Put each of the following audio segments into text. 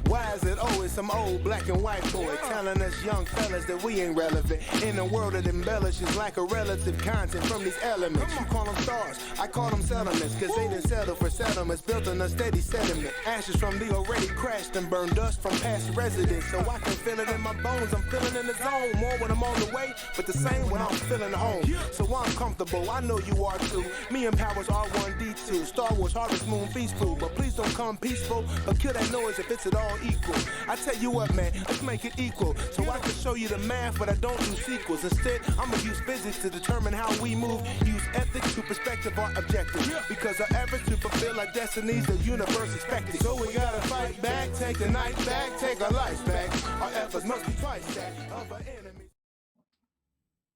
Why is it always some old black and white boy telling us young fellas that we ain't relevant in a world that embellishes like a relative content from these elements? You call them stars, I call them settlements, cause they didn't settle for settlements built on a steady sediment. Ashes from the already crashed and burned, dust from past residents. So I can feel it in my bones, I'm feeling in the zone. More when I'm on the way, but the same when I'm feeling home. So I'm comfortable, I know you are too. Me and Powers R1D2, Star Wars Harvest Moon feast food. But please don't come peaceful, but kill that noise if it's at all equal. I tell you what, man, let's make it equal. So I can show you the math, but I don't do sequels. Instead, I'ma use physics to determine how we move. Use ethics to perspective our objective. Because our efforts to fulfill our destinies, the universe expected. So we gotta fight back, take the night back, take our lives back. Our efforts must be twice that of our enemies.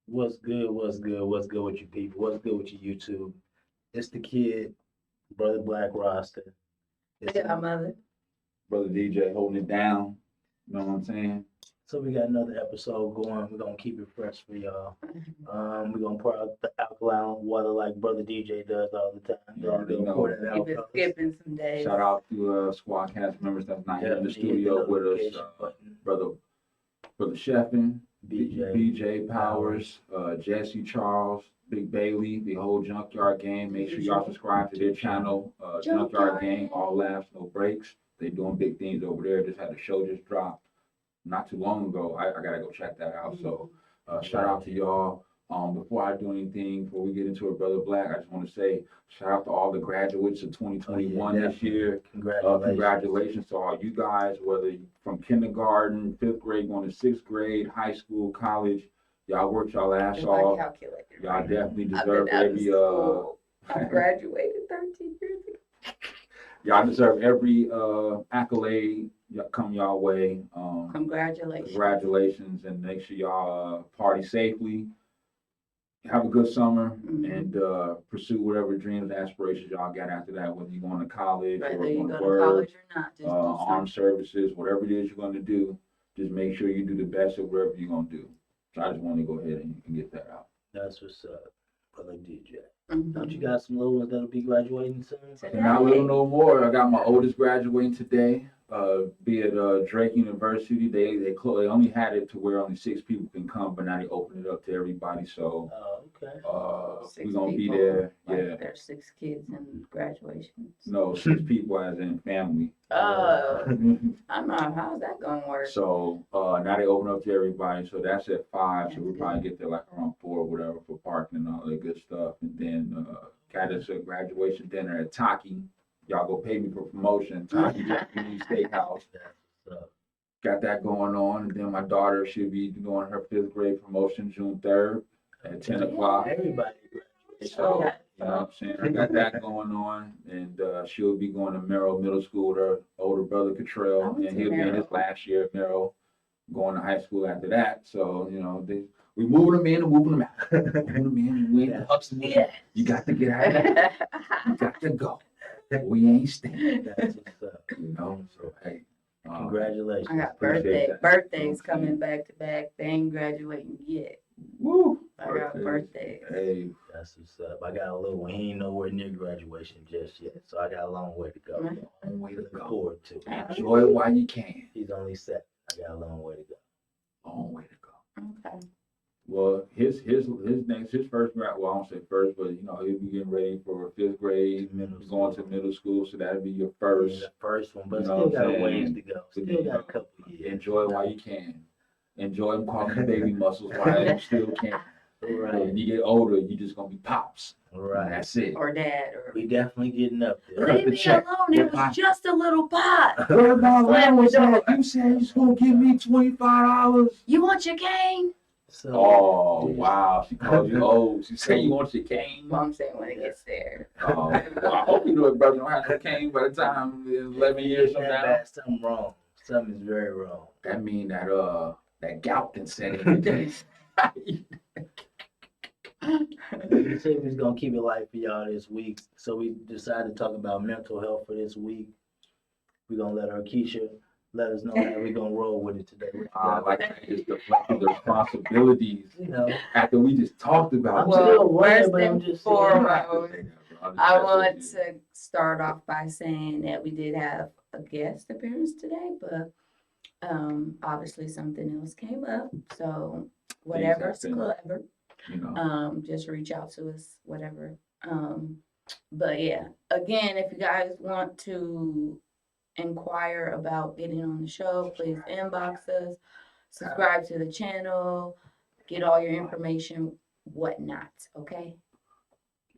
What's good? What's good? What's good with you people? What's good with you YouTube? It's the kid, Brother Black Roster. Yeah, mother. Brother DJ holding it down. You know what I'm saying? So we got another episode going. We're gonna keep it fresh for y'all. We're gonna pour out the alkaline water like Brother DJ does all the time. You already We're gonna know. pour that out, Keep it fellas. skipping some days. Shout out to squad cast members that's not here in the Definitely hit studio with us. notification button. Brother Sheffin, BJ, BJ Powers, Jesse Charles, Big Bailey, the whole Junkyard Gang. Make sure y'all subscribe to their channel, Junkyard Gang, all laughs, no breaks. They doing big things over there. Just had a show just dropped not too long ago. I gotta go check that out. So shout out to y'all. Before I do anything, before we get into it, Brother Black, I just want to say shout out to all the graduates of 2021 this year. Congratulations to all you guys, whether you from kindergarten, 5th grade, going to 6th grade, high school, college. Y'all worked y'all ass off. Y'all definitely deserve every I graduated 13 years ago. y'all deserve every accolade come y'all way. Congratulations. And make sure y'all party safely. Have a good summer and pursue whatever dreams and aspirations y'all got after that, whether you're going to college or Whether you going go to to work, college or not, just do armed something. services, whatever it is you're going to do, just make sure you do the best of whatever you're going to do. So I just want to go ahead and get that out. That's what's up, Brother DJ. Mhm. Don't you got some little ones that'll be graduating soon? Today. And not little no more. I got my oldest graduating today. Be at Drake University. They only had it to where only 6 people can come, but now they open it up to everybody. So Oh, okay. we're gonna be people, there. like Yeah. There's 6 kids in graduations. No, 6 people as in family. I'm not. How's that gonna work? So now they open up to everybody. So that's at 5. So That's we'll good. probably get there like around 4 or whatever for parking and all that good stuff. And then got us a graduation dinner at Taki. Y'all go pay me for promotion. Taki Japanese Steakhouse. That's what's up. Got that going on. And then my daughter should be doing her 5th grade promotion June 3rd at 10 o'clock. Everybody graduates. So, you know what I'm saying? I got that going on. And she'll be going to Merrill Middle School with her older brother, Cottrell. I went And to he'll be in his Merrill. last year at Merrill, going to high school after that. So, you know, we moving them in and moving them out. Moving them in and moving them Yeah. You got to get out of there. You got to go. We ain't staying. That's what's up. You know, so hey. Congratulations. I got Appreciate that. birthdays coming back to back. They ain't graduating yet. Woo! I got birthdays. Hey, That's what's up. I got a little one. He ain't nowhere near graduation just yet, so I got a long way to go. Right. long way to Looking go. forward to it. Enjoy it while you can. He's only 7. I got a long way to go. Long way to go. Okay. Well, his first grade. Well, I don't say first, but you know he'll be getting ready for 5th grade, Middle He's going to school. middle school, so that'll be your first. The first one, but You know still what got I'm a ways saying? to go. So, Still you got know, a couple years. Enjoy it while you can. Enjoy them calling them baby muscles while you still can. Right. When you get older, you just gonna be pops. And Right. that's it. Or dad. Or We definitely getting up there. leave the me check. alone. It was just a little pot. What about Slam was the door. that? You said he's gonna give me $25. You want your cane? So, Oh wow, she called you old. She said you want your cane. Well, I'm saying when it gets there. Oh, well, I hope you know it, brother. Don't have no cane by the time it's 11 years from now. that's something wrong. Something is very wrong. That mean that gout can set in. We said we was gonna keep it light for y'all this week, so we decided to talk about mental health for this week. We're gonna let Keisha let us know how we're gonna roll with it today. Like that, just deflecting the responsibilities You know, after we just talked about I'm it. still Well, worried, first but I'm and just foremost, I want to start off by saying that we did have a guest appearance today, but obviously something else came up. So whatever's happen. clever, You know, just reach out to us, whatever. But yeah, again, if you guys want to inquire about getting on the show, please inbox us, subscribe to the channel, get all your information, whatnot. Okay.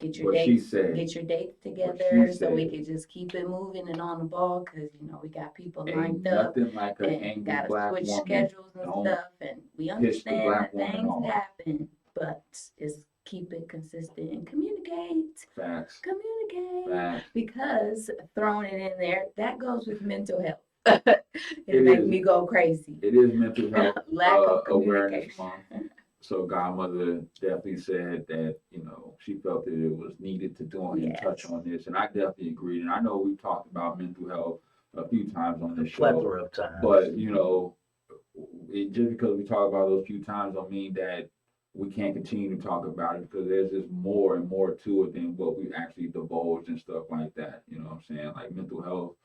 Get your what she dates, said. get your dates What together she so we said. can just keep it moving and on the ball because we got people Ain't lined up nothing like an and angry gotta black switch woman. schedules and Don't stuff, and we piss the understand black that woman things off. happen, but just keep it consistent and communicate. Facts. Communicate. Facts. Because throwing it in there, that goes with mental health. it It make is. me go crazy. It is mental health Lack of awareness communication. month. So Godmother definitely said that, she felt that it was needed to do and Yes. touch on this. And I definitely agreed. And I know we've talked about mental health a few times on A this show. plethora of times. But, just because we talk about those few times don't mean that we can't continue to talk about it, because there's just more and more to it than what we actually divulged and stuff like that. You know what I'm saying? Like mental health.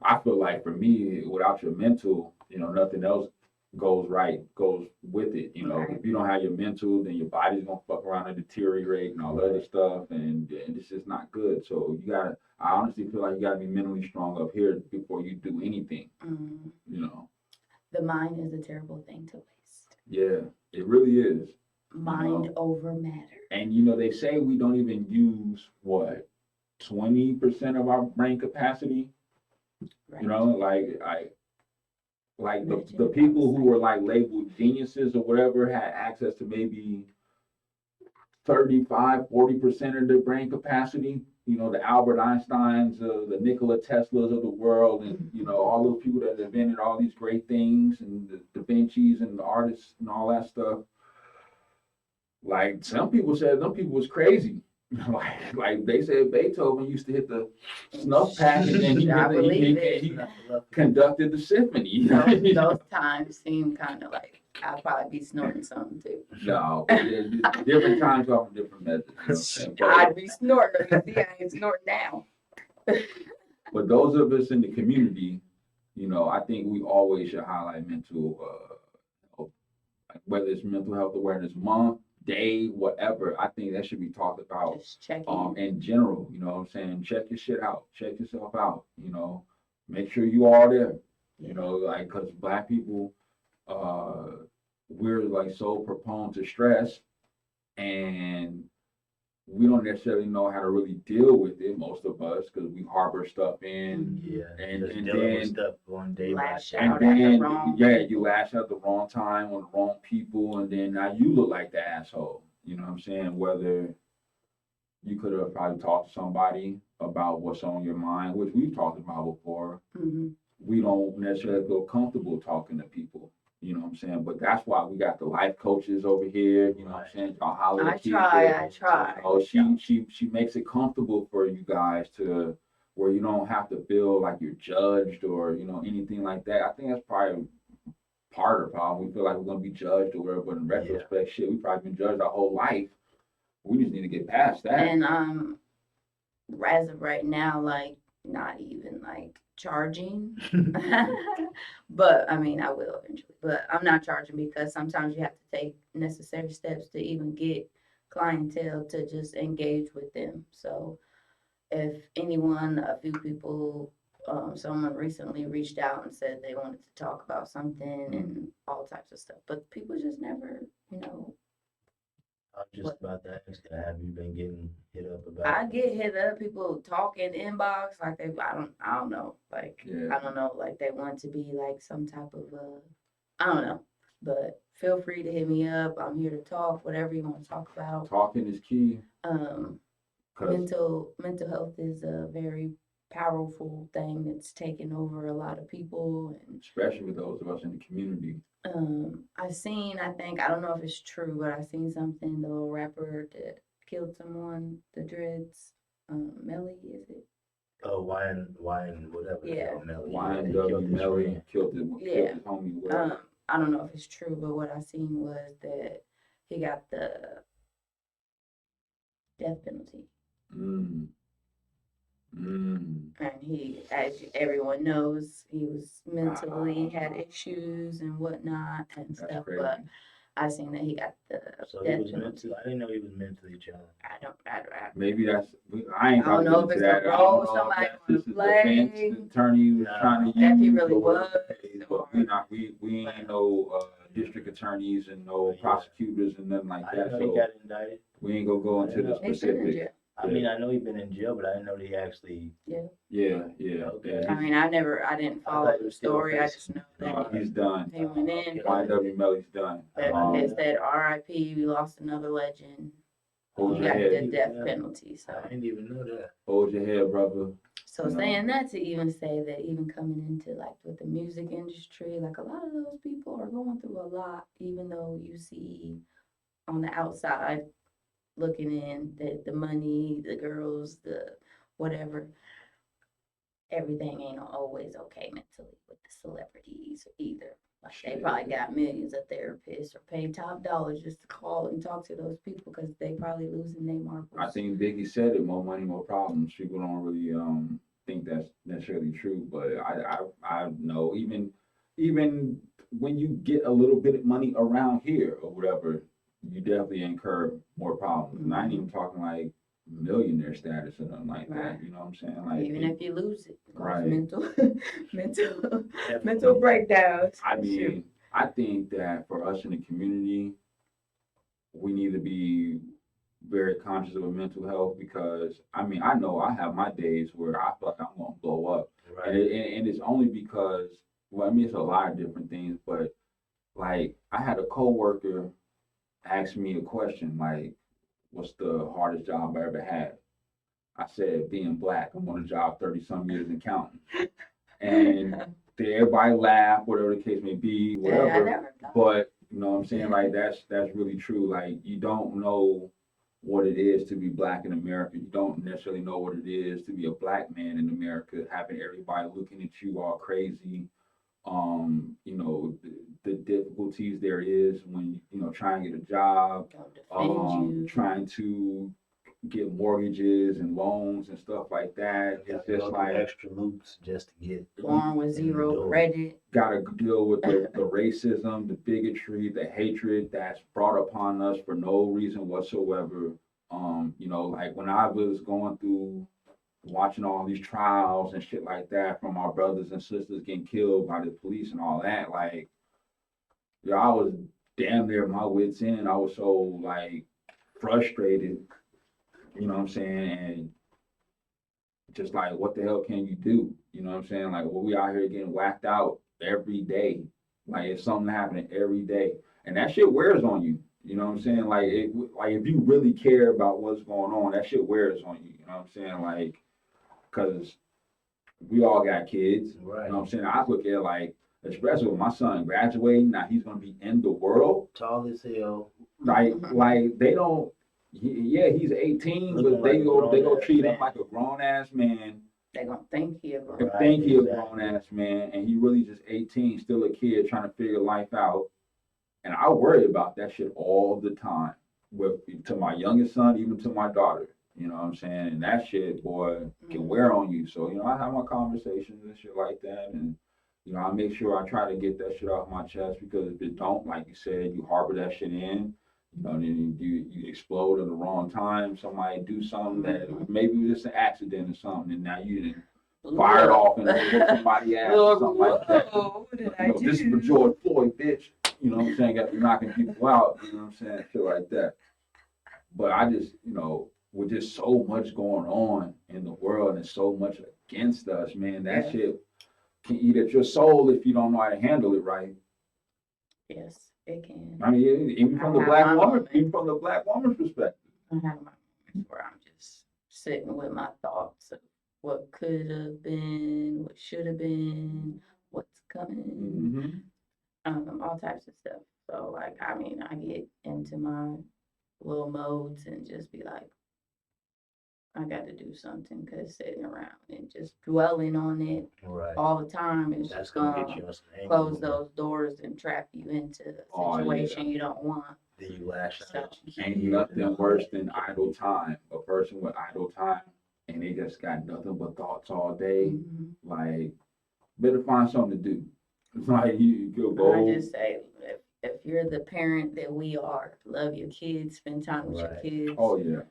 I feel like for me, without your mental, nothing else goes with it. Right. If you don't have your mental, then your body's gonna fuck around and deteriorate and all the other stuff, and it's just not good. So I honestly feel like you gotta be mentally strong up here before you do anything. The mind is a terrible thing to waste. Yeah, it really is. Mind over matter. And they say we don't even use 20% of our brain capacity. Right. Like the people who were like labeled geniuses or whatever had access to maybe 35-40% of their brain capacity. The Albert Einsteins, the Nikola Teslas of the world, and all those people that invented all these great things, and the Da Vinci's and the artists and all that stuff. Like some people said, some people was crazy. like they said, Beethoven used to hit the snuff pack and then he conducted the symphony. Those times seem kind of like I'll probably be snorting something too. No, different times offer different methods. I'd be snorting. You see, I ain't snorting now. But those of us in the community, I think we always should highlight mental, whether it's mental health awareness month, day, whatever. I think that should be talked about. Just checking. In general, what I'm saying? Check your shit out. Check yourself out. Make sure you are there. Because black people, we're like so prone to stress, and we don't necessarily know how to really deal with it, most of us, because we harbor stuff in. Yeah, and just then dealing with stuff one day by Lash day. out. and at the then wrong you lash out at the wrong time on the wrong people, and then now you look like the asshole. You know what I'm saying? Whether you could have probably talked to somebody about what's on your mind, which we've talked about before. Mm-hmm. We don't necessarily feel comfortable talking to people. You know what I'm saying? But that's why we got the life coaches over here. You know what I'm saying? Y'all holler at I try. She makes it comfortable for you guys to where you don't have to feel like you're judged or anything like that. I think that's probably part of the problem. We feel like we're gonna be judged or whatever, but in retrospect, shit, we've probably been judged our whole life. We just need to get past that. And as of right now, like not even like charging. But I mean I will eventually. But I'm not charging because sometimes you have to take necessary steps to even get clientele to just engage with them. So if a few people, someone recently reached out and said they wanted to talk about something and all types of stuff. But people just never, I was just about to ask you, have you been getting hit up about I get hit up, people talk in inbox, like I don't know, like, Yeah. I don't know, like they want to be like some type of, I don't know, but feel free to hit me up. I'm here to talk, whatever you want to talk about. Talking is key. 'Cause Mental health is a very powerful thing that's taken over a lot of people, and especially with those of us in the community. I don't know if it's true, but I seen something, the little rapper that killed someone, the Dreads, Melly, is it? Oh, wine, whatever. Yeah. Melly. YNW Melly killed his homie. Will. I don't know if it's true, but what I seen was that he got the death penalty. Mm. Mm. And he, as everyone knows, he was mentally had issues and whatnot and That's stuff. crazy. But I seen that he got the So he death was penalty. mentally, I didn't know he was mentally challenged. I Maybe I ain't I don't gonna know get if into it's that. the I don't role know if somebody that's wanna just the defense play. the attorney was trying to If use. he really or was, whatever, but we ain't no district attorneys and no Yeah. prosecutors and nothing like I that. didn't know he So got indicted. we ain't gonna go into the he's been in specifics. jail. I mean, I know he's been in jail, but I didn't know that he actually. Yeah. Okay. I mean, I didn't I follow thought he the was still story. I facing- just know No, that he's done. he went in. Okay. YW Melly's done. They said R.I.P. We lost another legend. Hold He your got head. the death Yeah. penalty. So. I didn't even know that. Hold your head, brother. So No. saying that to even say that even coming into like with the music industry, like a lot of those people are going through a lot, even though you see on the outside looking in the money, the girls, the whatever, everything ain't always okay mentally with the celebrities either. Like they probably got millions of therapists or pay top dollars just to call and talk to those people because they probably losing their marbles. I think Biggie said it, more money, more problems. People don't really think that's necessarily true, but I know even when you get a little bit of money around here or whatever, you definitely incur more problems. And I ain't even talking like millionaire status or nothing like that. Right. You know what I'm saying? Like Even if you lose it, cause Right. mental breakdowns. I mean, I think that for us in the community, we need to be very conscious of mental health because I mean I know I have my days where I feel like I'm gonna blow up, Right. and it's only because well I mean it's a lot of different things, but like I had a coworker ask me a question like, "What's the hardest job I ever had?" I said, "Being black. I'm on a job 30-some years and counting," and everybody laugh, whatever the case may be, whatever. Yeah, I never thought. But you know what I'm saying? Like that's really true. Like you don't know what it is to be black in America. You don't necessarily know what it is to be a black man in America, having everybody looking at you all crazy. You know, the difficulties there is when you know trying to get a job, Don't defend you. trying to get mortgages and loans and stuff like that. You It's gotta just go through like extra loops just to get. Born with zero credit. gotta deal with the racism, the bigotry, the hatred that's brought upon us for no reason whatsoever. You know, like when I was going through watching all these trials and shit like that from our brothers and sisters getting killed by the police and all that, like, yeah, I was damn near my wits end. I was so like frustrated, you know what I'm saying? And just like, what the hell can you do? You know what I'm saying? Like, well, we out here getting whacked out every day. Like, it's something happening every day. And that shit wears on you. You know what I'm saying? Like, if you really care about what's going on, that shit wears on you. You know what I'm saying? Like, because we all got kids. Right. You know what I'm saying? I look at it like, especially with my son graduating, now he's going to be in the world. Tall as hell. Like they don't. Yeah, he's 18, Looking but they like a go grown-ass treat him man. like a grown ass man. They gonna think he a grown. And Right, think he a exactly. grown ass man, and he really just 18, still a kid trying to figure life out. And I worry about that shit all the time, with to my youngest son, even to my daughter. You know what I'm saying? And that shit, boy, can wear on you. So you know, I have my conversations and shit like that, and you know, I make sure I try to get that shit off my chest because if it don't, like you said, you harbor that shit in. You know, then you explode at the wrong time. Somebody do something that maybe it was just an accident or something, and now you didn't fire it off and hit somebody ass or something like that. Whoa, what did I You know, do? this is for George Floyd, bitch. You know what I'm saying? Got to knocking people out. You know what I'm saying? Shit like that. But I just, you know, with just so much going on in the world and so much against us, man, that Yeah. shit can eat at your soul if you don't know how to handle it right. Yes, it can. I mean, even from the I black have my woman, moments. even from the black woman's perspective. I have my moments where I'm just sitting with my thoughts of what could have been, what should have been, what's coming, Mm-hmm. all types of stuff. So like, I mean, I get into my little modes and just be like, I got to do something because sitting around and just dwelling on it Right. all the time is That's just gonna gonna get you on some anger. close those doors and trap you into a Oh, yeah. situation you don't want. then you lash out. Ain't nothing worse than idle time. A person with idle time and they just got nothing but thoughts all day. Mhm. Like, better find something to do. It's like you could I go. just say, if you're the parent that we are, love your kids, spend time with your Right. kids. Oh yeah.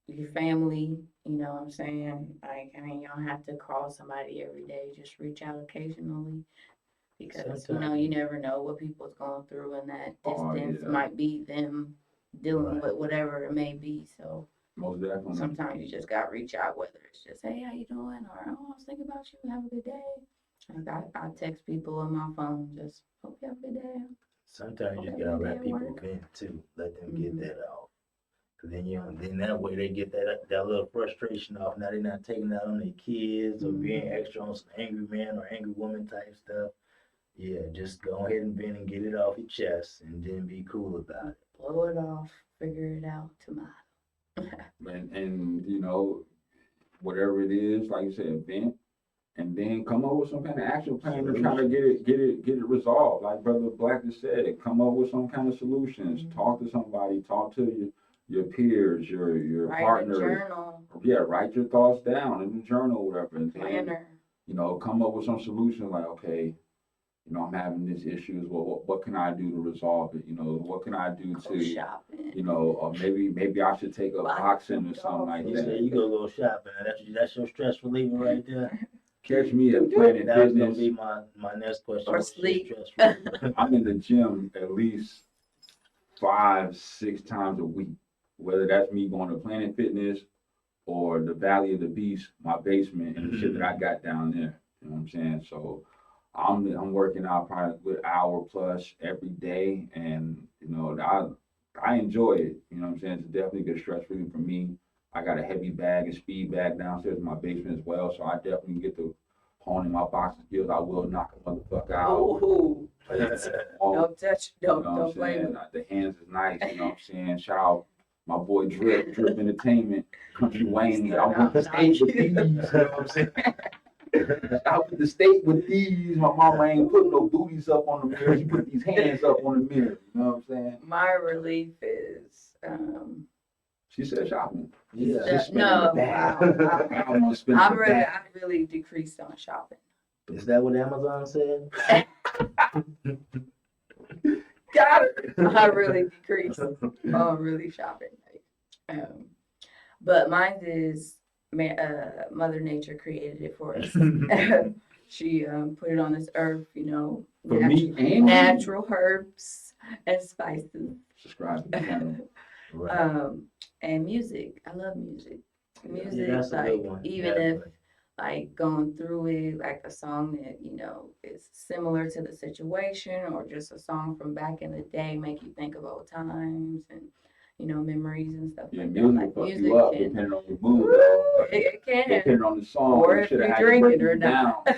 Your family, you know what I'm saying? Like, I mean, you don't have to call somebody every day. Just reach out occasionally because, you know, Sometimes. you never know what people's going through, and that Oh, distance yeah. might be them dealing Right. with whatever it may be. So Most definitely. sometimes you just got to reach out, whether it's just, hey, how you doing? Or, oh, I was thinking about you. Have a good day. Like, I text people on my phone, just hope you have a good day. Sometimes you just Okay, gotta they let at people work. vent too. Let them get Mhm. that out. 'Cause then then that way they get that little frustration off. Now they're not taking that on their kids or being Mhm. extra on some angry man or angry woman type stuff. Yeah, just go ahead and vent and get it off your chest and then be cool about it. Blow it off, figure it out tomorrow. And you know, whatever it is, like you said, vent, and then come up with some kind of action plan to try to get it resolved. Like Brother Black just said, come up with some kind of solutions. Mhm. Talk to somebody. Talk to your peers, your Write a partners. journal, Yeah, write your thoughts down in the journal, or whatever, and then planner. you know, come up with some solution. Like, okay, you know, I'm having this issues. Well, what can I do to resolve it? You know, what can I do Go to, shopping. you know, or maybe I should take up Buy boxing or some something like You dolls. say that. you go shopping. That's your stress reliever right there. Catch me at Planet That was gonna Fitness. be my next question. Or What's your sleep. stress reliever? I'm in the gym at least 5-6 times a week. Whether that's me going to Planet Fitness or the Valley of the Beast, my basement, and the shit that I got down there. You know what I'm saying? So I'm working out probably a good hour plus every day, and you know I enjoy it. You know what I'm saying? It's definitely a good stress reliever for me. I got a heavy bag and speed bag downstairs in my basement as well, so I definitely get to hone in my boxing skills. I will knock a motherfucker out. Oh, All- don't touch, you know don't what I'm play saying? with. The hands is nice, you know what I'm saying? Shout out my boy Drip Entertainment, Country Wayne. I went to state with these, you know what I'm saying? I went to state with these. My mama ain't put no booties up on the mirror. She put these hands up on the mirror. You know what I'm saying? My relief is, She said shopping. Yeah. Just spending no, the bag. wow. I'm just spending the bag. I really decreased on shopping. Is that what Amazon said? Got it. I really decreased on really shopping. Like, but mine is Mother Nature created it for us. She put it on this earth, you know, For me and natural herbs and spices. subscribe to the channel. Right. And music. I love music. Music, that's a good like one, even if definitely. like going through it, like a song that, you know, is similar to the situation or just a song from back in the day, make you think of old times and, you know, memories and stuff Yeah, like music that. will Like fuck you up can, depending on your mood, Woo, though. it can. Depending on the song, Or you if shoulda you're had to break drinking or it down. not.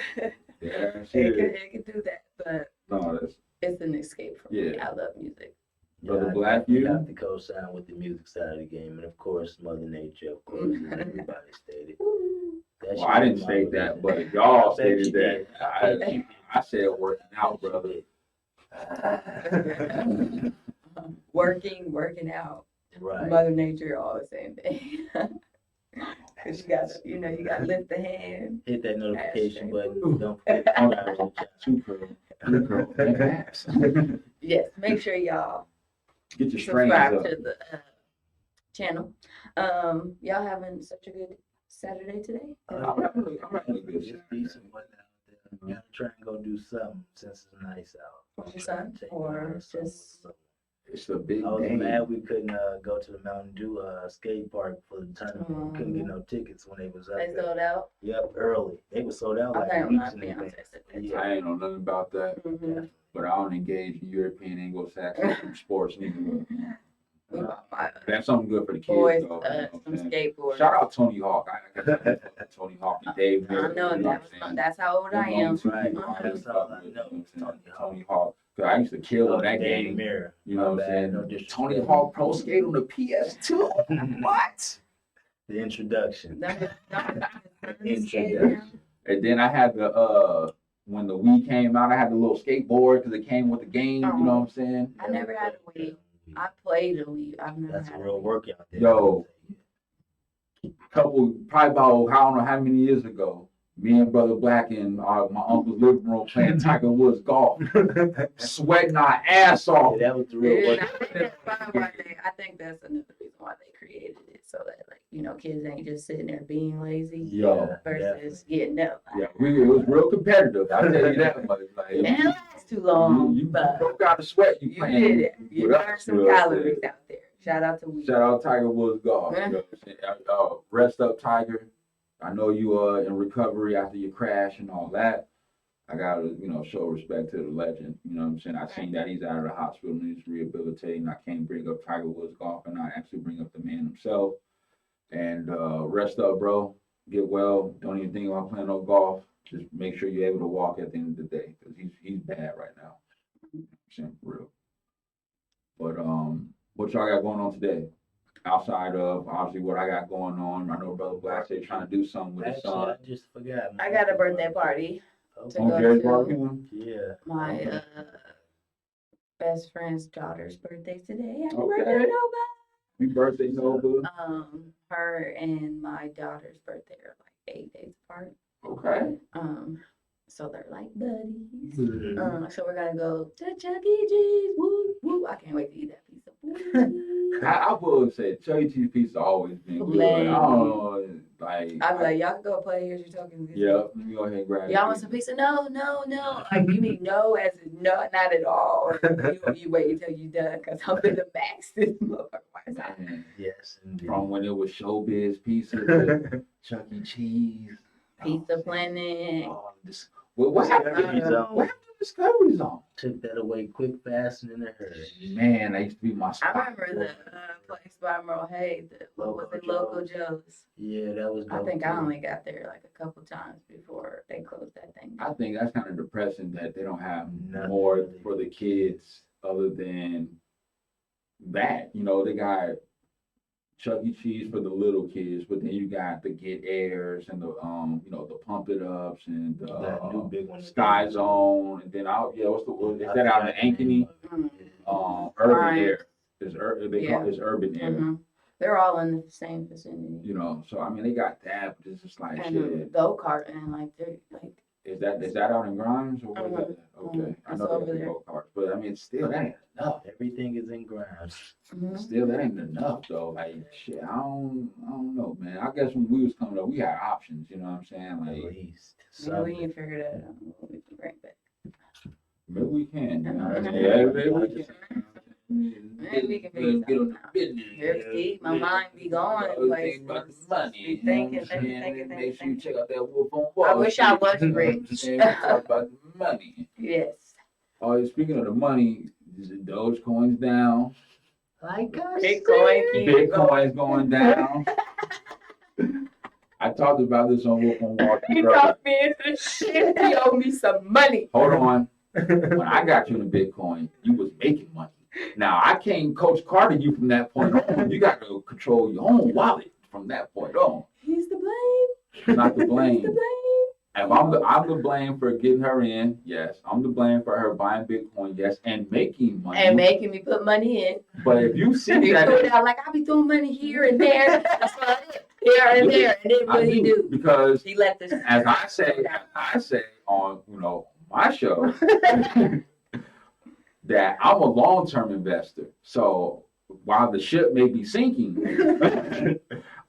Yeah, it can do that, but no, that's it's an escape for me. Yeah. I love music. Brother I Black, definitely you? have to co-sign with the music side of the game, and of course, Mother Nature, of course, as everybody stated. Woo. That Well, I didn't shit state is that, my but y'all I bet you stated that. did. I bet you did. I said working out, I bet brother. you did. Working out. Right. Mother Nature, all the same thing. Cause you gotta, you know, you gotta lift the hand. Hit that notification button. Ooh. Don't forget to subscribe to the channel. Two curl, three curl, and ass. Yes, make sure y'all Get your strains subscribe up. to the channel. Y'all having such a good Saturday today? I'm having a good Just Saturday. decent weather out there. Gotta try and go do something since it's nice out. With your Try son, and take it or on somewhere. just- It's the big I was day. mad we couldn't go to the Mountain Dew skate park for the tournament. We couldn't get no tickets when they was up They there. sold out. Yep, early. They were sold out I like think my weeks in fiance advance. said that. Yeah. I ain't know nothing about that, Mhm. but I don't engage in European Anglo-Saxon sports neither. We bought my That's something good for the kids, boys though. You know what some I'm saying? skateboards. Shout out Tony Hawk. I got Tony Hawk and Dave. I know you what I'm saying? that's how old I Them am. only two Right. people I That's fuck all I with, know. you what I'm saying? Tony Hawk. Tony Hawk. 'Cause I used to kill on that Danny game. Mirror. You know what I'm saying? No disrespect. Tony Hawk Pro Skate on the PS2. What? The introduction. Them- them- them Introduction. And then I had the when the Wii Wii came out, I had the little skateboard because it came with the game. You know what I'm saying? I never had a Wii. I played a Wii. I've never That's a had real a Wii. workout there. Yo. Probably about I don't know how many years ago. Me and Brother Black in my uncle's living room playing Tiger Woods golf, sweating our ass off. Yeah, that was the real Yeah, workout. I think that's probably why I think that's another reason why they created it, so that like kids ain't just sitting there being lazy Yo, versus getting up. yeah, it was real competitive. I tell you that much. Like, It didn't last too long, you but broke out the sweat. You you playing did it. You with us, burned some you know what I'm calories saying? out there. Shout out to Wii. Shout out Tiger Woods golf. You know what I'm saying? Rest up, Tiger. I know you are in recovery after your crash and all that. I gotta, show respect to the legend. You know what I'm saying? I seen that he's out of the hospital and he's rehabilitating. I can't bring up Tiger Woods golf and I actually bring up the man himself. And rest up, bro. Get well. Don't even think about playing no golf. Just make sure you're able to walk at the end of the day because he's bad right now. You know what I'm saying? For real. But what y'all got going on today? Outside of obviously what I got going on, I know Brother Black said trying to do something with his Actually, son. I just forgot. I got a birthday party. Okay. to On go Jerry's to. barbecue? Yeah. My best friend's daughter's birthday today. Happy Okay. birthday, Nova. Happy birthday, Nova. Her and my daughter's birthday are like 8 days apart. Okay. So they're like buddies. Mhm. So we're gonna go to Chuck E. Cheese. Woo woo! I can't wait to eat that pizza. Woo. I will say Chuck E. Cheese pizza always been good. I don't know, like. I'm like, y'all can go play. Here's your token. Yeah, let me go ahead and grab Y'all want some pizza? No, no, no. Like, you mean no as in no, not at all. Or you wait until you done because I'm gonna max this motherfucker myself. Man, Yes, indeed. from when it was Showbiz Pizza to Chuck E. Cheese. Pizza Planet. Oh, this, what happened? Discovery to- Zone. What happened to Discovery Zone? Took that away quick, fast, and in a hurry. Man, that used to be my I spot. remember the place by Merle Hay. What was it? Local Local Joe's. Yeah, that was I dope, think I too. only got there like a couple times before they closed that thing. I think that's kind of depressing that they don't have Nothing more really. for the kids other than that. They got Chuck E. Cheese for the little kids, but then you got the Get Airs and the the Pump It Ups and the That new big one. Sky Zone, and then what's the word? Is that out in Ankeny? Mm. Urban Right. Air. They call it Urban Air. Mhm. They're all in the same vicinity. So I mean they got that, but it's just like And shit. go kart and like they're like Is that out in Grimes or what is that? Okay, Mhm. I It's know over there's there. go karts, but I mean still that ain't enough. Everything is in Grimes. mhm. Still, that ain't enough though. Like shit, I don't know, man. I guess when we was coming up, we had options. You know what I'm saying? At Like least. Maybe we can figure that out. We can bring it back. maybe we can. You know what I'm saying? Yeah. Maybe we can. Maybe we can figure Get on something the out. business. Here, see, my mind be going Think places. about the money. Be You know thinking, what I'm saying? thinking. Make sure you check out that Wolf on Wall I wish I Street, was you know what I'm rich. saying? We talk about the money. Yes. Oh, speaking of the money, Dogecoin's down. Like I Bitcoin keep Bitcoin's going down. I talked about this on Wolf on Wall Street. He talked me into shit. He owe me some money. Hold on. When I got you in Bitcoin, you was making money. Now I can't Coach Carter you from that point on. You got to control your own wallet from that point on. He's the blame. Not to He's the blame. blame. If I'm the blame for getting her in, yes. I'm the blame for her buying Bitcoin, yes, and making money. And making me put money in. But if you see He threw it that, out like I be throwing money here and there. That's what I did. Here and there. And then I what he do? because He let this. as I say on my show that I'm a long-term investor. So while the ship may be sinking,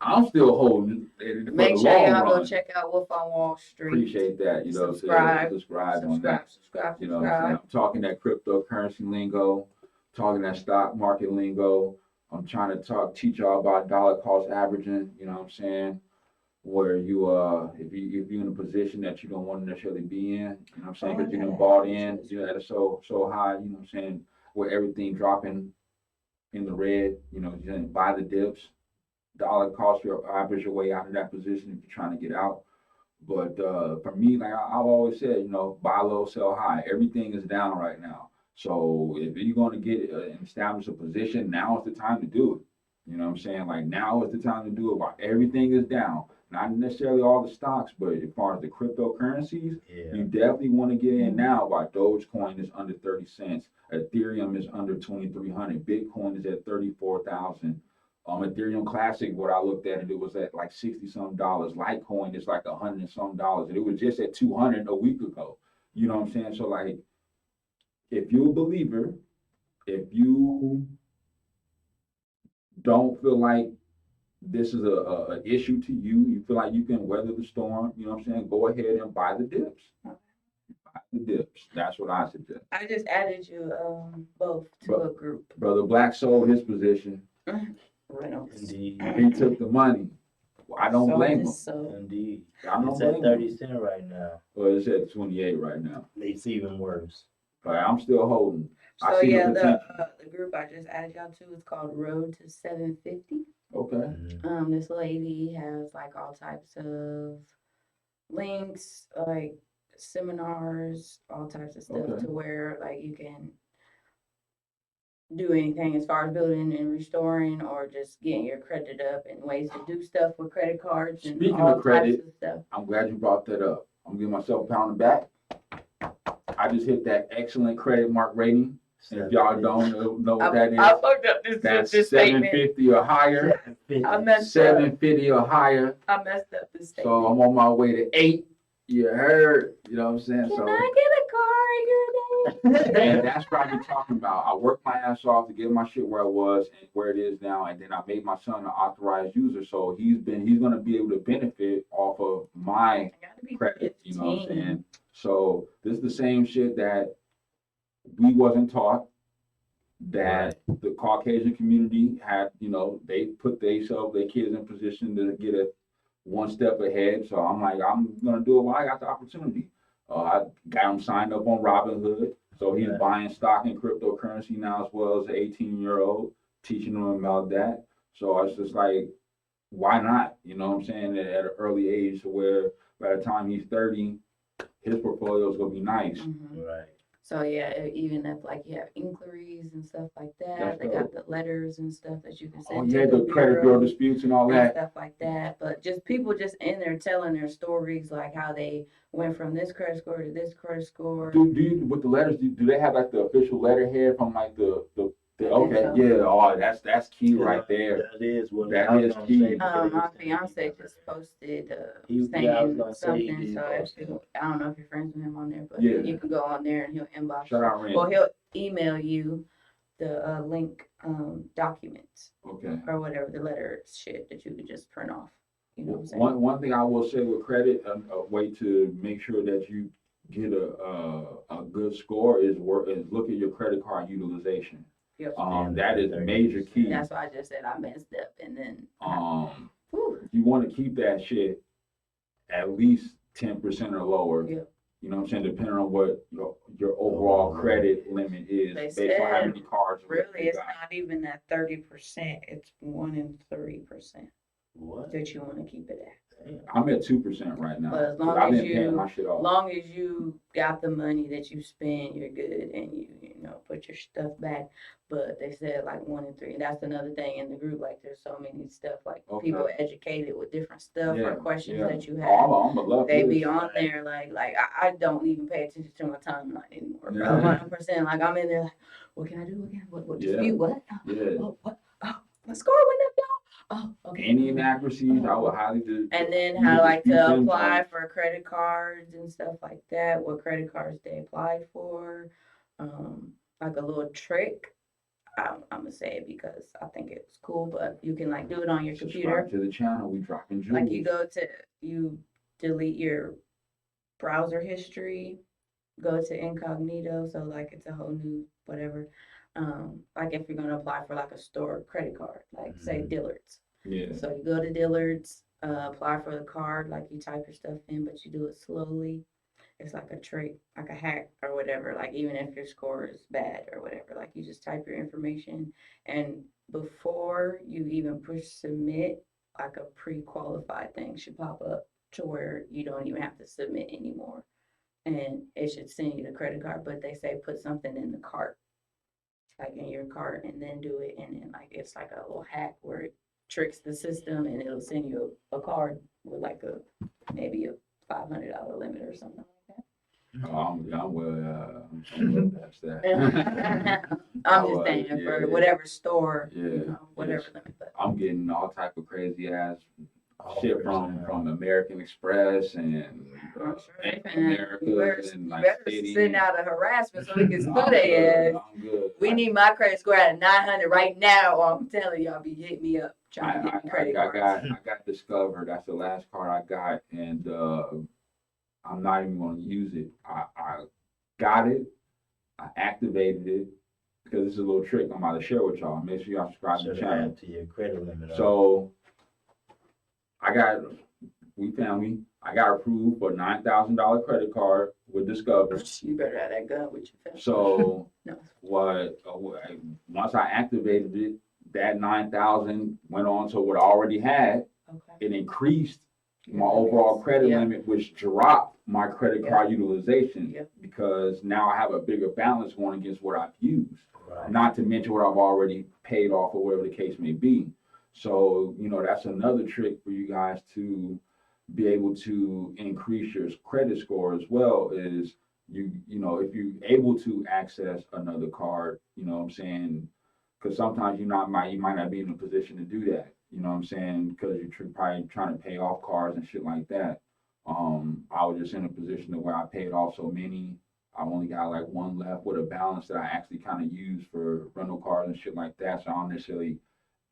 I'm still holding it for Make the sure long y'all go run. check out Wolf on Wall Street. Appreciate that. Subscribe. Subscribe on that. Subscribe. You know what I'm saying? I'm talking that cryptocurrency lingo, talking that stock market lingo. I'm trying to teach y'all about dollar cost averaging, you know what I'm saying? Where you if you're in a position that you don't want to necessarily be in, you know what I'm saying? Because you done bought in, at a so high, you know what I'm saying, where everything dropping in the red, you didn't buy the dips. Dollar cost average your way out of that position if you're trying to get out. But for me, like I've always said, buy low, sell high. Everything is down right now. So if you're going to get and establish a position, now is the time to do it. You know what I'm saying? Like now is the time to do it while everything is down. not necessarily all the stocks, but as far as the cryptocurrencies, Yeah. you definitely want to get in now while Dogecoin is under 30 cents. Ethereum is under 2,300. Bitcoin is at 34,000. Ethereum Classic, what I looked at it was at like 60 some dollars. Litecoin is like 100 and some dollars. And it was just at 200 a week ago. You know what I'm saying? So like, if you're a believer, if you don't feel like this is a issue to you, you feel like you can weather the storm, you know what I'm saying? Go ahead and buy the dips. Buy the dips. That's what I suggest. I just added you both to a group. Brother Black sold his position. Reynolds. Indeed. He took the money. I don't blame him. So Indeed. I don't It's at blame 30 him. cents right now. Well, it's at 28 right now. It's even worse. But I'm still holding. I So see the yeah, potential. the group I just added y'all to is called Road to 750. Okay. Mhm. This lady has like all types of links, like seminars, all types of stuff Okay. to where like you can do anything as far as building and restoring or just getting your credit up and ways to do stuff with credit cards and Speaking of all credit, types of stuff. I'm glad you brought that up. I'm gonna give myself a pound of back. I just hit that excellent credit mark rating. And if y'all don't know what that I is, fucked up that's this statement. 750 or higher. I messed up. 750 or higher. I messed up this statement. So I'm on my way to 8. You heard? You know what I'm saying? Can So I get a car in your name? and that's what I be talking about. I worked my ass off to get my shit where it was and where it is now, and then I made my son an authorized user, so he's gonna be able to benefit off of my I gotta be credit. You know what I'm 15. saying? So this is the same shit that we wasn't taught. That the Caucasian community had, you know, they put their kids in position to get a one step ahead. So I'm like, I'm gonna do it while I got the opportunity. I got him signed up on Robinhood, so he's Right. buying stock in cryptocurrency now as well as an 18-year-old, teaching him about that. So it's just like, why not? You know what I'm saying? At an early age, to where by the time he's 30, his portfolio is gonna be nice. Mhm. Right. So yeah, even if like you have inquiries and stuff like that, That's they got the letters and stuff that you can Oh send yeah, to the credit bureau disputes and all and that. stuff like that. But just people just in there telling their stories, like how they went from this credit score to this credit score. Do you with the letters? Do they have like the official letterhead from like the okay, so. yeah, oh that's key right there. That is what That I was is gonna key. say, because My he fiance said just posted Yeah, I was saying gonna say he something. did So post if you, I don't know if you're friends with him on there, but Yeah. you can go on there and he'll inbox Shout you. out Randy. Well, he'll email you the link documents Okay. or whatever, the letter shit that you could just print off. You know what I'm saying? One thing I will say with credit, a way to make sure that you get a good score is look at your credit card utilization. Yep. That is major key. That's why I just said I messed up, and then whew, You want to keep that shit at least 10% or lower. Yep. You know what I'm saying? Depending on what your overall credit limit is, They based on how said many cards. you really it's got. not even that 30%. It's 1 in 3% What? that you want to keep it at. Damn. I'm at 2% right now. But as 'cause long I've as been paying you- my shit off. Long as you got the money that you spend, you're good, and you put your stuff back. But they said like 1 in 3. And that's another thing in the group. Like there's so many stuff like Okay. people educated with different stuff Yeah, or questions yeah. that you Oh, have. I'm a love They this. be on there like I don't even pay attention to my timeline anymore. Bro. Yeah. 100%. Like I'm in there like, what can I do again? What Yeah. dispute? What? Yeah. Oh, what? Oh, my score went up, y'all. Oh, okay. Any inaccuracies, I would highly do. And then you how like dispute to them, apply for credit cards and stuff like that. What credit cards they applied for. Like a little trick. I'm gonna say it because I think it's cool, but you can like do it on your computer. Subscribe to the channel. We dropping jewels. Like you delete your browser history, go to incognito, so like it's a whole new whatever. Like if you're gonna apply for like a store credit card, like say Dillard's. Yeah. So you go to Dillard's, apply for the card, like you type your stuff in, but you do it slowly. It's like a trick, like a hack or whatever. Like even if your score is bad or whatever, like you just type your information, and before you even push submit, like a pre-qualified thing should pop up to where you don't even have to submit anymore, and it should send you the credit card. But they say put something in the cart, like in your cart, and then do it, and then like it's like a little hack where tricks the system and it'll send you a card with like maybe a $500 limit or something like I'm well past that. that. I'm just saying Yeah. for whatever store, Yeah, whatever yes. limit. But I'm getting all type of crazy ass shit Offers, from American Express and I'm sure they Bank of finna- America you better, and you like better Citi. send out a harassment so we can No, sue I'm their good. ass. I'm good. We need my credit score at 900 right now, or I'm telling y'all, be hitting me up trying to get me credit cards. I got Discover. That's the last card I got, and I'm not even going to use it. I got it. I activated it because this is a little trick I'm about to share with y'all. Make sure y'all subscribe to So the to channel. add to your credit limit. So I got approved for $9,000 credit card with Discover. You better have that gun with you. So No. once I activated it, that 9,000 went on to what I already had. Okay. It increased my overall credit Yeah. limit, which dropped my credit card utilization Yep. because now I have a bigger balance going against what I've used. Right. Not to mention what I've already paid off or whatever the case may be. So, that's another trick for you guys to be able to increase your credit score as well is if you're able to access another card, you know what I'm saying? Because sometimes you might not be in a position to do that, you know what I'm saying? Because you're probably trying to pay off cards and shit like that. I was just in a position to where I paid off so many. I only got like one left with a balance that I actually kind of use for rental cars and shit like that. So I don't necessarily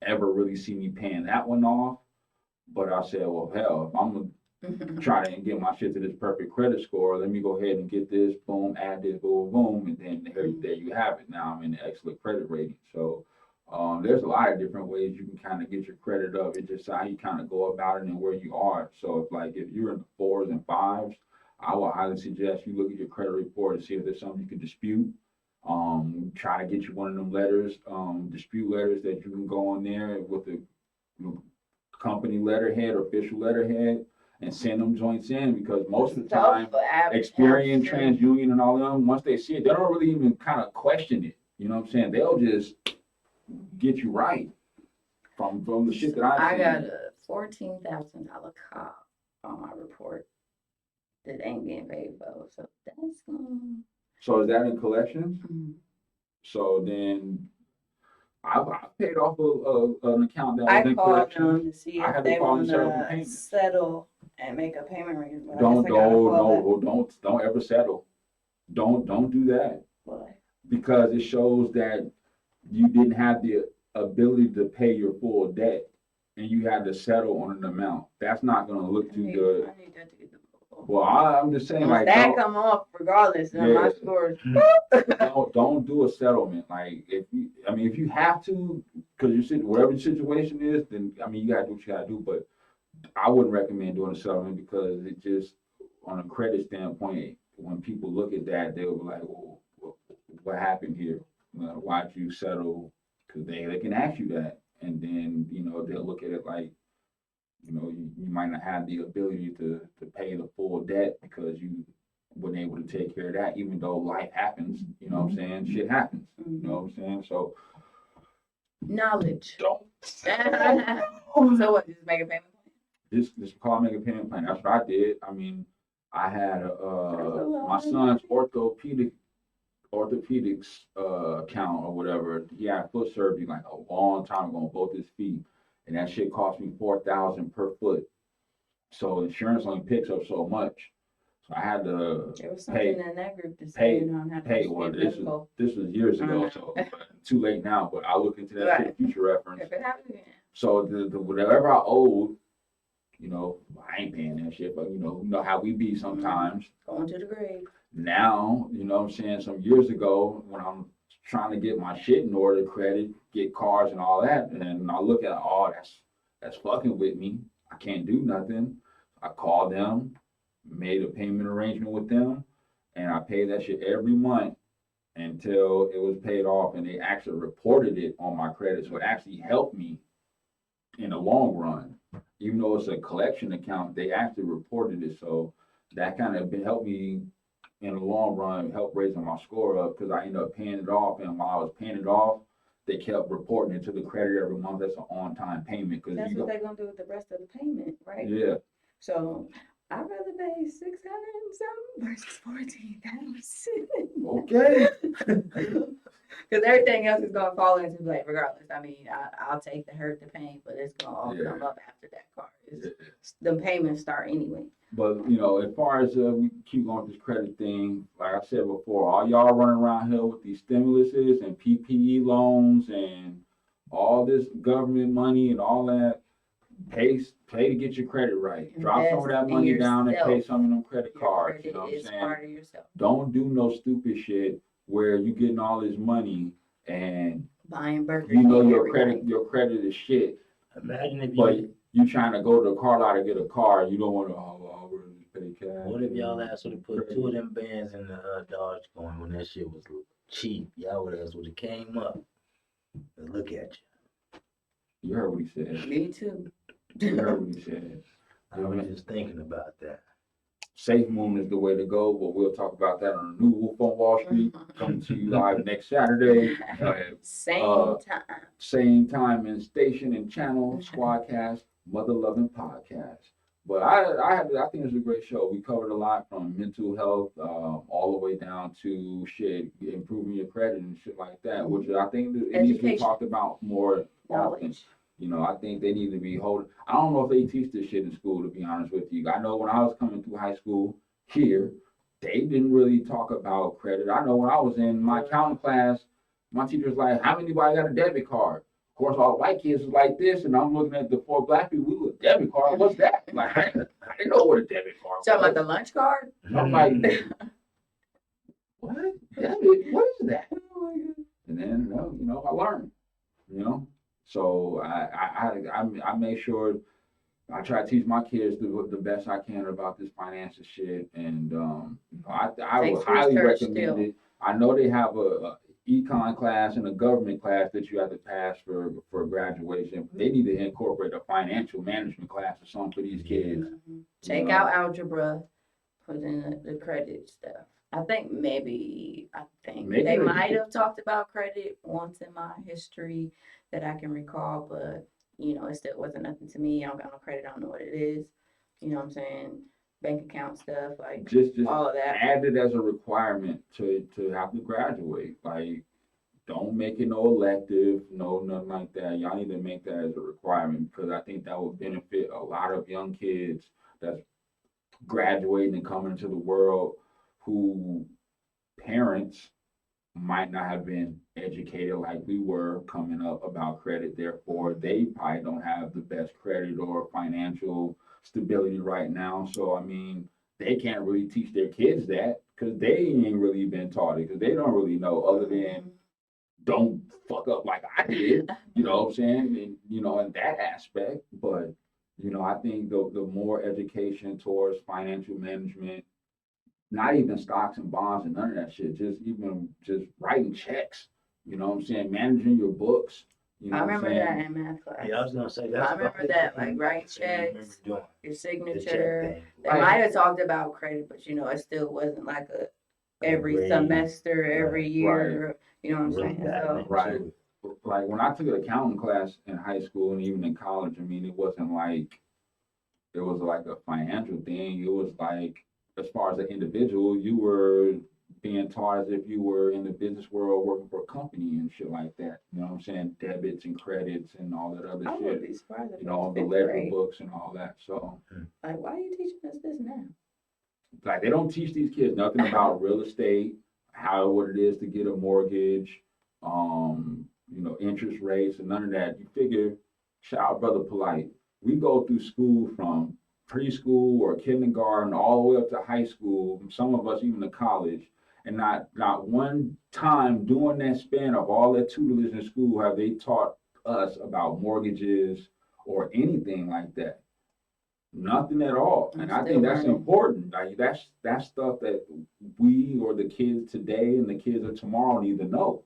ever really see me paying that one off. But I said, well, hell, if I'm gonna try to get my shit to this perfect credit score, let me go ahead and get this, boom, add this, boom, boom, and then there you have it. Now I'm in the excellent credit rating. So there's a lot of different ways you can kind of get your credit up. It's just how you kind of go about it and where you are. So if you're in the 4s and 5s, I would highly suggest you look at your credit report and see if there's something you can dispute. Try to get you one of them letters, dispute letters that you can go on there with the company letterhead or official letterhead and send them joints in, because most of the time Experian, TransUnion, and all of them, once they see it, they don't really even kind of question it. You know what I'm saying? They'll just get you right from the shit that I've seen. I got a $14,000 cop on my report that ain't getting paid for, so that's So is that in collections? Mhm. So then I paid off an account that was I in called collections. them to see I if had to they call and want set up a to payment. settle and make a payment arrangement. but I Don't guess I gotta call don't ever settle. Don't do that, that. Why? because it shows that you didn't have the ability to pay your full debt and you had to settle on an amount. That's not gonna look I too need good. that to get the bill. Well, I'm just saying, Once like, that come off, regardless, then my Yeah. scores. don't do a settlement. Like, if you have to, because whatever your situation is, then you gotta do what you gotta do. But I wouldn't recommend doing a settlement, because it just, on a credit standpoint, when people look at that, they'll be like, well, what happened here? Why'd you settle? Because they can ask you that, and then they'll look at it like, you might not have the ability to pay the full debt because you weren't able to take care of that, even though life happens. You know what I'm saying? Shit happens. You know what I'm saying? So Knowledge. don't. So what, just make a payment? Just call make a payment plan. That's what I did. I had my son's orthopedics account or whatever. He had foot surgery like a long time ago on both his feet, and that shit cost me $4,000 per foot. So insurance only picks up so much. So I had to There was pay. something in that group that said you don't have to Hey, be well, this medical. was years ago, so too late now. But I'll look into that shit, future reference. If it happens again. So the whatever I owed, I ain't paying that shit. But you know how we be sometimes. Going to the grave. Now, you know what I'm saying, some years ago, when I'm trying to get my shit in order, credit, get cars and all that, and I look at, that's fucking with me. I can't do nothing. I called them, made a payment arrangement with them, and I paid that shit every month until it was paid off, and they actually reported it on my credit. So it actually helped me in the long run. Even though it's a collection account, they actually reported it. So that kind of helped me in the long run, help raising my score up, because I ended up paying it off. And while I was paying it off, they kept reporting it to the creditor every month. That's an on-time payment because That's you what go, they're gonna do with the rest of the payment, right? yeah. So I'd rather pay 600 and something versus 14,000. Okay. Because everything else is gonna fall into play regardless. I mean, I'll take the hurt, the pain, but it's gonna all Yeah. come up after that car. The payments start anyway. But you know, as far as we keep going with this credit thing, like I said before, all y'all running around here with these stimuluses and PPE loans and all this government money and all that, pay to get your credit right. Drop some of that Invest in money down and pay yourself. some of them credit Your cards. credit You know what I'm is saying? part of yourself. Don't do no stupid shit where you getting all this money and Buying burgers. you know your credit is shit, Imagine if but you, you trying to go to the car lot to get a car. You don't want to. Oh, we're just pay cash. what if y'all asked would have put 2 of them bands in the Dodge going when that shit was cheap? Y'all would have came up. And look at you. You heard what he said. Me too. You heard what he said. I was just thinking about that. Safe Moon is the way to go, but we'll talk about that on the new Wolf on Wall Street. Coming to you live next Saturday. Same time. Same time and station and channel, Squadcast, Mother Loving Podcast. But I think it's a great show. We covered a lot from mental health all the way down to shit, improving your credit and shit like that, which I think that it needs to be Education. talked about more often. Knowledge. You know, I think they need to be holding. I don't know if they teach this shit in school, to be honest with you. I know when I was coming through high school here, they didn't really talk about credit. I know when I was in my accounting class, my teacher was like, how many got a debit card? Of course, all the white kids was like this, and I'm looking at the 4 black people, we were debit card. What's that? Like, I didn't know what a debit card was. Talking about the lunch card? I'm like, what? What is that? And then, you know, I learned, you know. So I make sure I try to teach my kids the best I can about this financial shit, and I would Takes highly research recommend still. it. I know they have a econ class and a government class that you have to pass for graduation. They need to incorporate a financial management class or something for these kids. Take know. out algebra, put in the credit stuff. I think Maybe they they- might have talked about credit once in my history that I can recall, but you know, it still wasn't nothing to me. I don't got no credit, I don't know what it is. You know what I'm saying? Bank account stuff, like Just all of that. add it as a requirement to have to graduate. Like, don't make it no elective, no nothing like that. Y'all need to make that as a requirement because I think that would benefit a lot of young kids that's graduating and coming into the world who parents might not have been educated like we were coming up about credit. Therefore, they probably don't have the best credit or financial stability right now. So, I mean, they can't really teach their kids that because they ain't really been taught it because they don't really know other than don't fuck up like I did, you know what I'm saying? And, you know, in that aspect, but, you know, I think the more education towards financial management, not even stocks and bonds and none of that shit, just writing checks, you know what I'm saying? Managing your books, you know I what I'm remember saying? that in math class. Yeah, I was gonna say that's. I remember that, like, writing checks, Doing Your the check signature. thing. They Right. might have talked about credit, but you know, it still wasn't like a every Every- semester, every right, year. You know what I'm Really saying? diving So, into Right. it. Like when I took an accounting class in high school and even in college, I mean, it wasn't like it was like a financial thing. It was like, as far as an individual, you were being taught as if you were in the business world working for a company and shit like that. You know what I'm saying? Debits and credits and all that other I would shit. be surprised if You it know, was the fifth ledger grade. books and all that. So, Like, why are you teaching us this now? like, they don't teach these kids nothing about real estate, what it is to get a mortgage, you know, interest rates and none of that. You figure, shout out Brother Polite, we go through school from preschool or kindergarten all the way up to high school, some of us even to college, and not one time during that span of all that tutelage in school have they taught us about mortgages or anything like that. Nothing at all. I'm And I still think that's learning. important. Like that's stuff that we or the kids today and the kids of tomorrow need to know.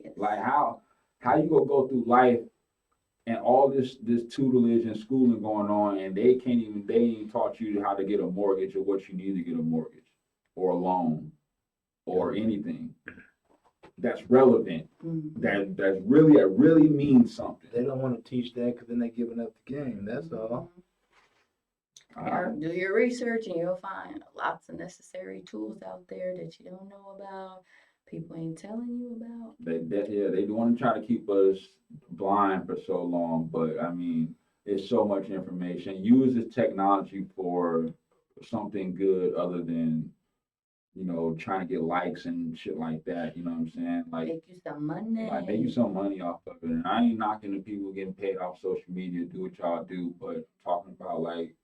Yes. Like how you gonna go through life and all this tutelage and schooling going on and they ain't taught you how to get a mortgage or what you need to get a mortgage or a loan or anything. that's relevant, Mhm. that really means something. They don't want to teach that because then they're giving up the game. That's all. Yeah, do your research and you'll find lots of necessary tools out there that you don't know about, people ain't telling you about. They want to try to keep us blind for so long, but I mean, it's so much information. Use this technology for something good other than, trying to get likes and shit like that. You know what I'm saying? Make you some money. Like make you some money off of it. And I ain't knocking the people getting paid off social media, do what y'all do, but talking about like,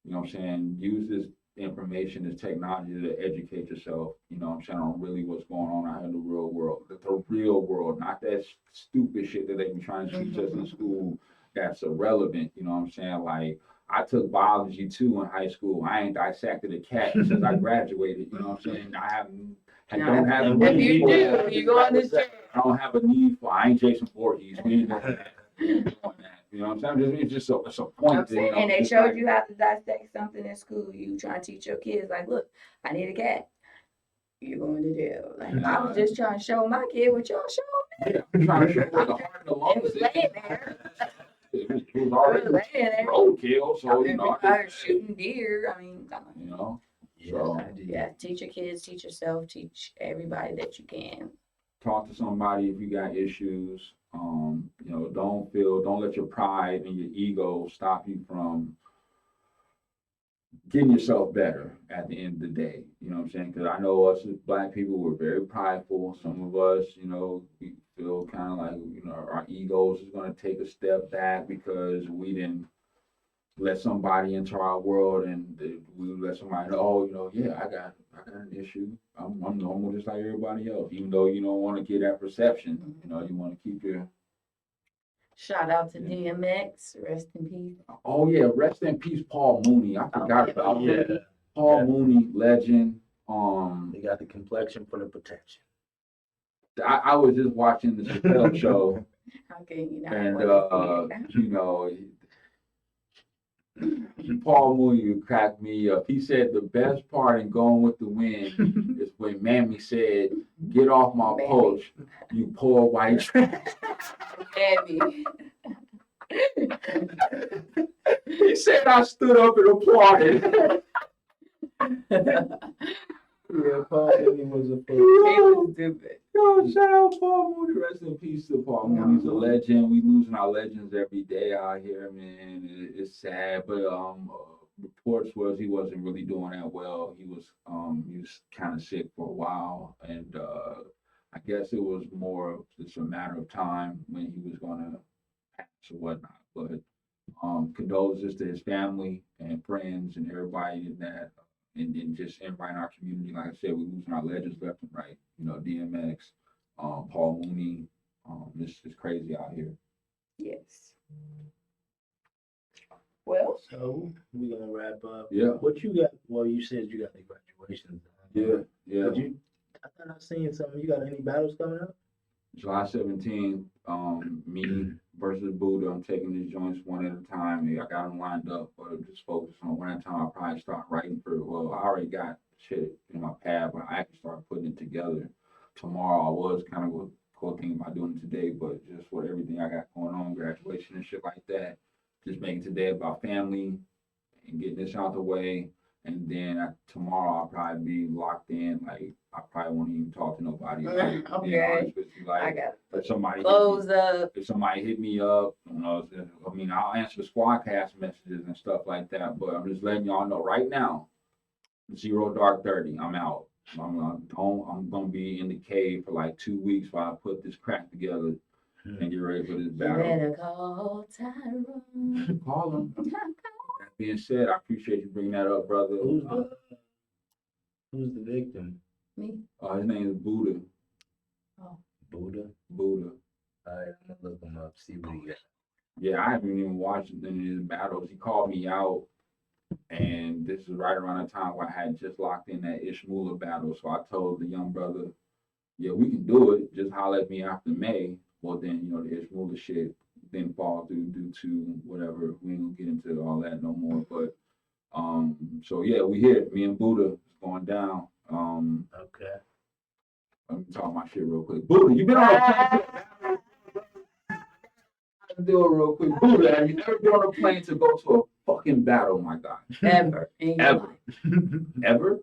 you know what I'm saying, use this information, this technology to educate yourself, you know what I'm saying, on really what's going on out in the real world. The real world, not that stupid shit that they be trying to teach us in school that's irrelevant, you know what I'm saying? Like, I took biology too in high school. I ain't dissected a cat since I graduated, you know what I'm saying? I don't have a If need you for do, that. you go on this trip. I don't have a need for, I ain't Jason Voorhees. We ain't doing that. We ain't doing that. You know what I'm saying? It's just it's a point. I'm saying, and they just showed like- you how to dissect something in school. You trying to teach your kids, like, look, I need a cat. You're going to jail. Like, I was just trying to show my kid what y'all showed Yeah, I'm trying to show what the heart and the me. lungs It was is. laying there. It was It was already laying there. roadkill, so I mean, I was shooting deer. I mean, come on. you know. Yes, So- I did. Yeah, teach your kids, teach yourself, teach everybody that you can. Talk to somebody if you got issues. Don't let your pride and your ego stop you from getting yourself better at the end of the day. You know what I'm saying? Because I know us as Black people, we're very prideful. Some of us, we feel kind of like, our egos is going to take a step back because we didn't let somebody into our world and we let somebody know, yeah, I got an issue. I'm normal just like everybody else, even though you don't want to get that perception. You want to keep your. Shout out to Yeah. DMX. Rest in peace. Oh yeah, rest in peace, Paul Mooney. I forgot yeah. about Yeah. him. Paul Yeah. Mooney, legend. They got the complexion for the protection. I was just watching the Chappelle show, How can you not and want Paul Mooney cracked me up. He said the best part in Going with the Wind is when Mammy said, "Get off my Mammy. porch, you poor white trash." Heavy. He said I stood up and applauded. Yeah, Paul Mooney was a It fool. was stupid. Yo, shout out Paul Mooney. Rest in peace to Paul Yeah. Mooney. He's a legend. We losing our legends every day out here, man. It's sad, but reports was he wasn't really doing that well. He was kind of sick for a while, and I guess it was more just a matter of time when he was gonna pass or whatnot. But condolences to his family and friends and everybody in that. And just everybody in our community, like I said, we're losing our legends left and right. DMX, Paul Mooney, it's crazy out here. Yes. Well, So we're gonna wrap up. Yeah, What you got? Well, you said you got the graduations. yeah. Did you? I thought I seen something. You got any battles coming up? July 17th, me versus Buddha. I'm taking these joints one at a time. I got them lined up, but I'm just focused on one at a time. I'll probably start writing I already got shit in my pad, but I can start putting it together tomorrow. I was kind of thinking about doing it today, but just with everything I got going on, graduation and shit like that, just making today about family and getting this out the way. And then tomorrow I'll probably be locked in. Like I probably won't even talk to nobody. Like, being Okay. honest with you, I like got if somebody close up. if somebody hit me up, I'll answer the Squadcast messages and stuff like that. But I'm just letting y'all know right now, 0 Dark 30. I'm out. I'm gonna be in the cave for like 2 weeks while I put this crap together and get ready for this You battle. better call Tyrone. Call him. That being said, I appreciate you bringing that up, brother. Who's the victim? Me. His name is Buddha. Buddha. Buddha. All right, I'm gonna look him up. See what he got. Yeah, I haven't even watched any of his battles. He called me out, and this is right around the time where I had just locked in that Ishmula battle. So I told the young brother, yeah, we can do it. Just holler at me after May. Well, then, the Ishmula shit didn't fall through due to whatever. We ain't gonna get into all that no more. But, so yeah, we here. Me and Buddha is going down. Okay. Let me talk my shit real quick. Buddha, you been on a plane? Do it real quick. Buddha, have you never been on a plane to go to a fucking battle, my God? Ever in your Ever. life. Ever?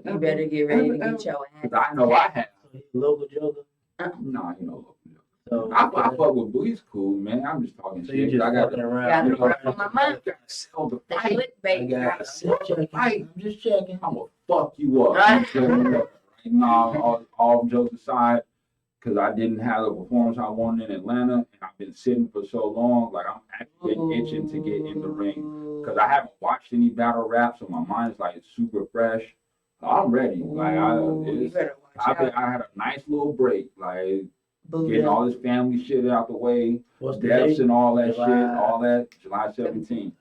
You better get ready to get your ass. 'Cause I know I have. Local joker. No, you know. So I fuck with Boo. He's cool, man. I'm just talking So you shit. just I got fucking to around. Gotta run for my money. sell the The fight. clickbait. I got checking. I'm just checking. I'm gonna fuck you up. Right. No, all jokes aside, because I didn't have the performance I wanted in Atlanta, and I've been sitting for so long, like I'm actually getting itching to get in the ring. Because I haven't watched any battle rap, so my mind's like super fresh. I'm ready. Like You better watch out. I had a nice little break, like getting Buddha. all this family shit out the way, What's the deaths date? and all that July. shit, all that. July 17th.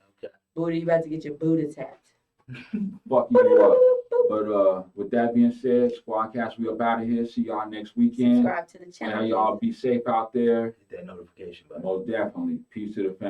Buddha, you about to get your Buddha tapped. Fuck you up. But with that being said, Squadcast, we up out of here. See y'all next weekend. Subscribe to the channel. Y'all be safe out there. Hit that notification button. Most definitely. Peace to the family.